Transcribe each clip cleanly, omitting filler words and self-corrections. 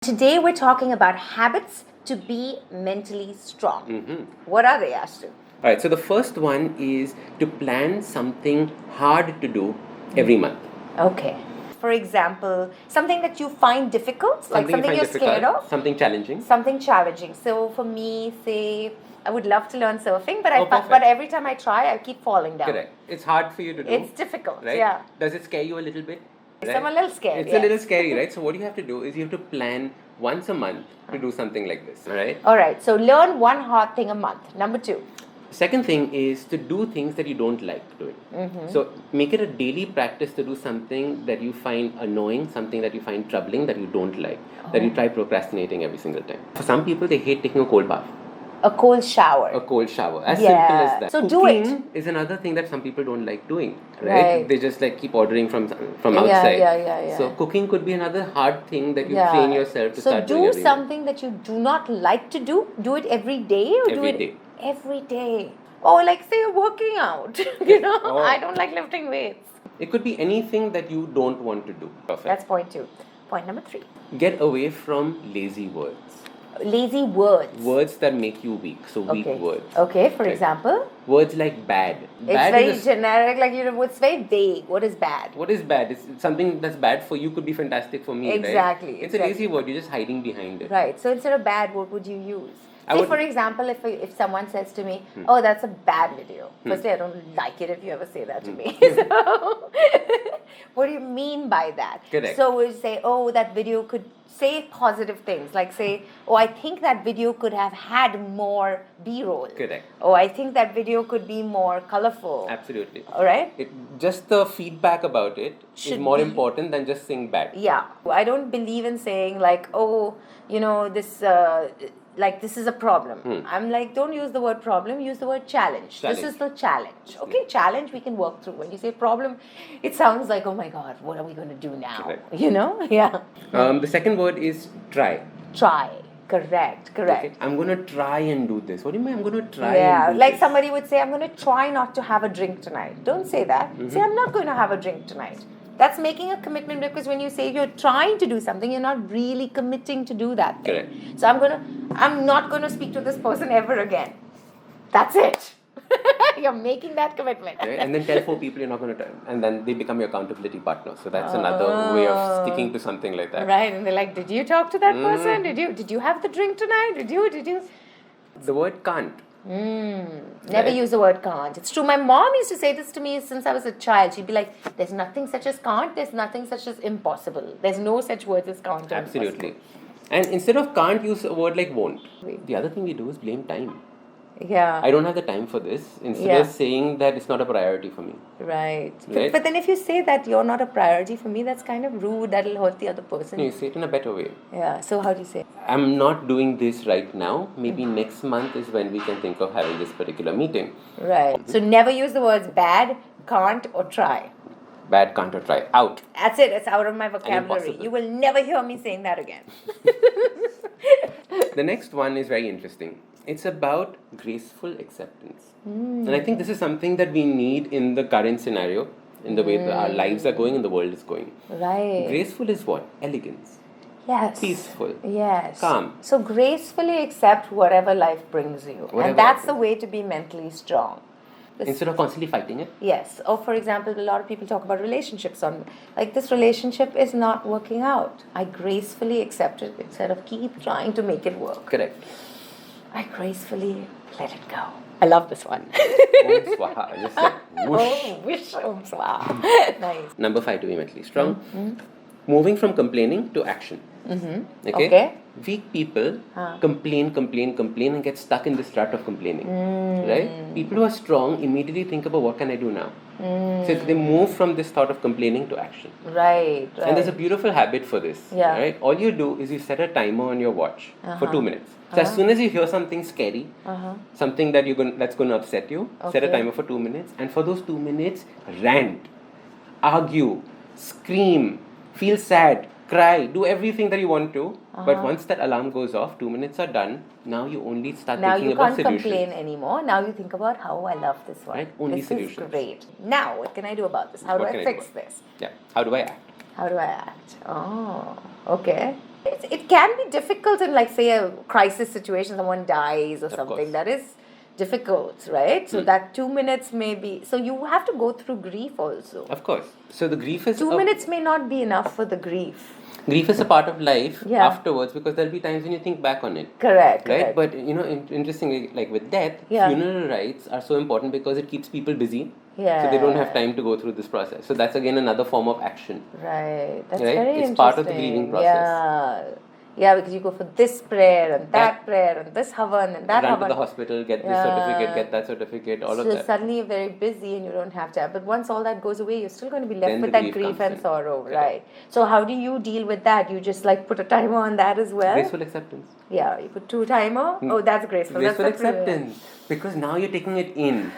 Today we're talking about habits to be mentally strong. What are they, Ashtu? All right, so the first one is to plan something hard to do every month. Okay. For example, something that you find difficult, like something you're scared of. Something challenging. Something challenging. So for me, say, I would love to learn surfing, but Perfect. every time I try, I keep falling down. Correct. It's hard for you to do. It's difficult, right? yeah. Does it scare you a little bit? Right? I'm a little scared. It's a little scary, right? So what you have to do is you have to plan once a month to do something like this, all right? All right. So learn one hard thing a month. Number 2. Second thing is to do things that you don't like doing. So make it a daily practice to do something that you find annoying, something that you find troubling, that you don't like, that you try procrastinating every single time. For some people, they hate taking a cold bath. A cold shower. A cold shower. As simple as that. So Cooking do it. is another thing that some people don't like doing. Right. They just like keep ordering from outside. Yeah. So cooking could be another hard thing that you train yourself to start doing. So do something that you do not like to do. Do it every day or Every do it day. every day. Or like say you're working out. I don't like lifting weights. It could be anything that you don't want to do. Perfect. That's point 2. Point number 3. Get away from lazy words. Lazy words. Words that make you weak. So weak words. Okay, for example? Words like bad. It's Bad very is generic, like it's very vague. What is bad? What is bad? It's something that's bad for you could be fantastic for me. Exactly. Right? It's a lazy word. You're just hiding behind it. Right. So instead of bad, what would you use? Say, for example, if someone says to me, oh, that's a bad video. Firstly, I don't like it if you ever say that to me. So, what do you mean by that? Correct. So we say, oh, that video could say positive things. Like say, oh, I think that video could have had more B-roll. Correct. Oh, I think that video could be more colorful. Absolutely. All right? Just the feedback about it is more important than just saying bad. Yeah. I don't believe in saying like, oh, this... this is a problem. I'm like, don't use the word problem, use the word challenge. This is the challenge. Okay, challenge we can work through. When you say problem, it sounds like, oh my God, what are we going to do now? Correct. Yeah. The second word is try. Try. Correct. Okay. I'm going to try and do this. What do you mean I'm going to try and do like this? Somebody would say, I'm going to try not to have a drink tonight. Don't say that. Say, I'm not going to have a drink tonight. That's making a commitment, because when you say you're trying to do something, you're not really committing to do that thing. Correct. So I'm not going to speak to this person ever again. That's it. You're making that commitment. Right? And then tell 4 people you're not going to try. And then they become your accountability partner. So that's another way of sticking to something like that. Right. And they're like, did you talk to that person? Did you have the drink tonight? Did you? The word can't. Never use the word can't. It's true. My mom used to say this to me since I was a child. She'd be like, there's nothing such as can't, there's nothing such as impossible. There's no such words as can't. Absolutely. And instead of can't, use a word like won't. The other thing we do is blame time. Yeah. I don't have the time for this. Instead of saying that it's not a priority for me. Right. But then if you say that you're not a priority for me, that's kind of rude. That'll hurt the other person. No, you say it in a better way. Yeah. So how do you say? I'm not doing this right now. Maybe next month is when we can think of having this particular meeting. Right. So never use the words bad, can't, or try. Bad, can't, or try. Out. That's it. It's out of my vocabulary. You will never hear me saying that again. The next one is very interesting. It's about graceful acceptance. And I think this is something that we need in the current scenario, in the way that our lives are going and the world is going. Right. Graceful is what? Elegance. Yes. Peaceful. Yes. Calm. So gracefully accept whatever life brings you. And that's the way to be mentally strong. Instead of constantly fighting it? Yes. Or for example, a lot of people talk about relationships like this relationship is not working out. I gracefully accept it instead of keep trying to make it work. Correct. I gracefully let it go. I love this one. Om Swaha. Just like whoosh. Oh, wish Om Swaha. Nice. Number 5 to be mentally strong. Moving from complaining to action. Okay. Weak people complain and get stuck in this rut of complaining. Right? People who are strong immediately think about what can I do now. So they move from this thought of complaining to action. Right. And there's a beautiful habit for this. Yeah. Right? All you do is you set a timer on your watch for 2 minutes. So as soon as you hear something scary, something that's going to upset you, set a timer for 2 minutes, and for those 2 minutes, rant, argue, scream, feel sad, cry, do everything that you want to. But once that alarm goes off, 2 minutes are done. Now you only start thinking about solutions. Now you can't complain anymore. Now you think about how I love this one. Right? Only solutions. This is great. Now what can I do about this? How do I fix this? Yeah. How do I act? How do I act? Oh, okay. It can be difficult in, like, say, a crisis situation, someone dies or Of something. course. That is difficult, right? So that 2 minutes may be. So you have to go through grief also. Of course. So the grief is 2 minutes may not be enough for the grief. Grief is a part of life Yeah. afterwards, because there'll be times when you think back on it. Correct. Right? Correct. But interestingly, like with death, Yeah. funeral rites are so important because it keeps people busy. Yeah. So they don't have time to go through this process. So that's again another form of action. Right. That's Right? very It's interesting. part of the grieving process. Yeah. Yeah, because you go for this prayer and that prayer and this havan and that Run havan. to the hospital, get this certificate, get that certificate, all of So that. suddenly you're very busy and you don't have time. But once all that goes away, you're still going to be left Then with the that grief grief comes and in. sorrow, Correct. right? So how do you deal with that? You just like put a timer on that as well? Graceful acceptance. Yeah, you put 2 timer. Oh, that's graceful. Graceful That's acceptance. Because now you're taking it in.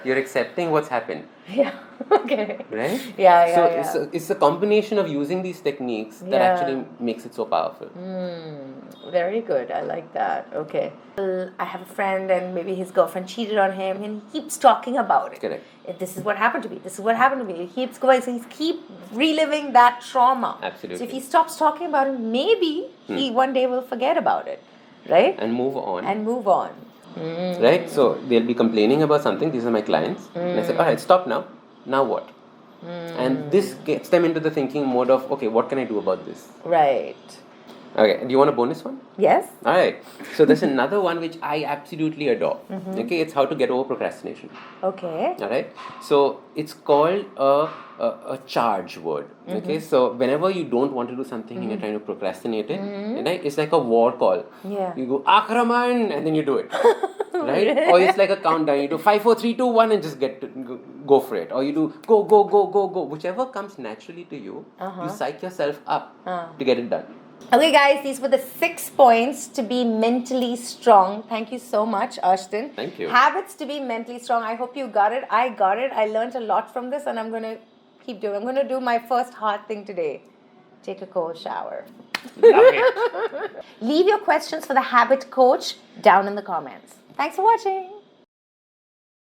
You're accepting what's happened. Yeah. Okay. Right? Yeah. So it's a combination of using these techniques that Yeah. actually makes it so powerful. Very good. I like that. Okay. I have a friend and maybe his girlfriend cheated on him and he keeps talking about it. Correct. This is what happened to me. This is what happened to me. He keeps going. So he's keep reliving that trauma. Absolutely. So if he stops talking about it, maybe he one day will forget about it. Right? And move on. And move on. Right? So they'll be complaining about something. These are my clients. And I say, all right, stop now. Now what? And this gets them into the thinking mode of, okay, what can I do about this? Right. Okay, do you want a bonus one? Yes? All right. So there's another one which I absolutely adore. Okay, it's how to get over procrastination. Okay. All right. So it's called a charge word. Okay. So whenever you don't want to do something and you're trying to procrastinate it, right? It's like a war call. Yeah. You go Akraman and then you do it. Right? Or it's like a countdown. You do 5, 4, 3, 2, 1 and just go for it. Or you do go. Whichever comes naturally to you, you psych yourself up to get it done. Okay, guys, these were the 6 points to be mentally strong. Thank you so much, Ashton. Thank you. Habits to be mentally strong. I hope you got it. I got it. I learned a lot from this and I'm going to keep doing. I'm going to do my first hard thing today. Take a cold shower. Love it. Leave your questions for the habit coach down in the comments. Thanks for watching.